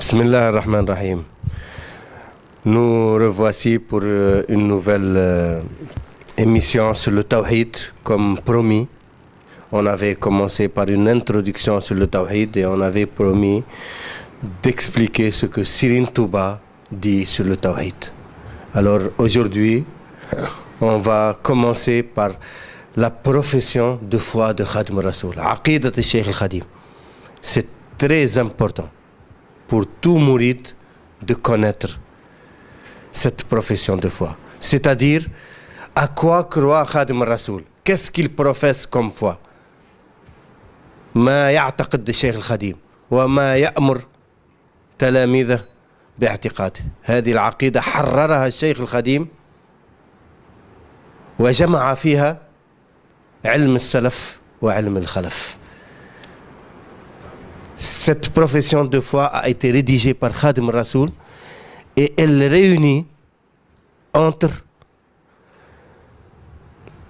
Bismillah ar-Rahman ar-Rahim. Nous revoici pour une nouvelle émission sur le Tawhid, comme promis. On avait commencé par une introduction sur le Tawhid et on avait promis d'expliquer ce que Serigne Touba dit sur le Tawhid. Alors aujourd'hui, on va commencer par la profession de foi de Khadim Rassoul, Aqidat al-Cheikh al-Khadim. C'est très important pour tout mouride de connaître cette profession de foi. C'est-à-dire, à quoi croit Khadim Rassoul? Qu'est-ce qu'il professe comme foi? ما يعتقد الشيخ الخديم وما يأمر تلاميذه باعتقاده. هذه العقيدة حررها الشيخ الخديم وجمع فيها علم السلف وعلم الخلف. Cette profession de foi a été rédigée par Khadim Rassoul et elle réunit entre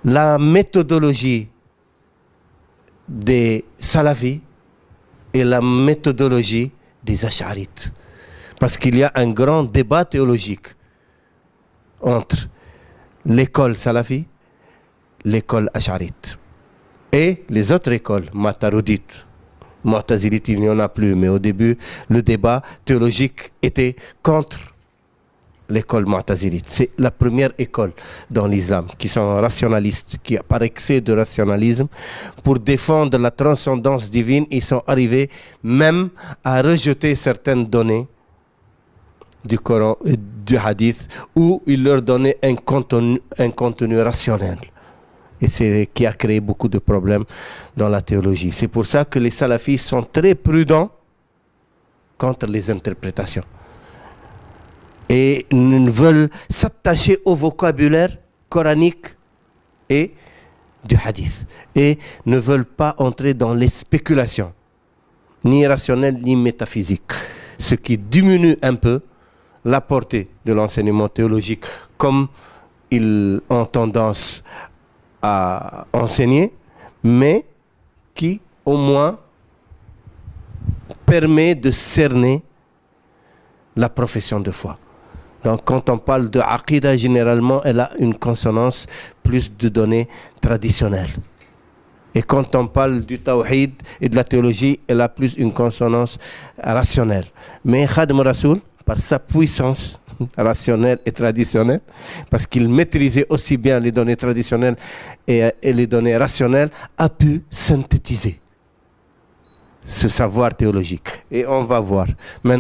la méthodologie des salafis et la méthodologie des ash'arites. Parce qu'il y a un grand débat théologique entre l'école salafi, l'école ash'arite et les autres écoles mataroudites. Mu'tazilite, il n'y en a plus, mais au début, le débat théologique était contre l'école mu'tazilite. C'est la première école dans l'islam, qui sont rationalistes, qui par excès de rationalisme, pour défendre la transcendance divine, ils sont arrivés même à rejeter certaines données du Coran et du Hadith, où ils leur donnaient un contenu rationnel. Et c'est qui a créé beaucoup de problèmes dans la théologie. C'est pour ça que les salafis sont très prudents contre les interprétations. Et ils veulent s'attacher au vocabulaire coranique et du hadith. Et ne veulent pas entrer dans les spéculations, ni rationnelles, ni métaphysiques. Ce qui diminue un peu la portée de l'enseignement théologique, comme ils ont tendance à enseigner, mais qui au moins permet de cerner la profession de foi. Donc quand on parle de Aqidah, généralement elle a une consonance plus de données traditionnelles. Et quand on parle du Tawhid et de la théologie, elle a plus une consonance rationnelle. Mais Khadim Rassoul, par sa puissance rationnelle et traditionnelle, parce qu'il maîtrisait aussi bien les données traditionnelles et les données rationnelles, a pu synthétiser ce savoir théologique. Et on va voir maintenant.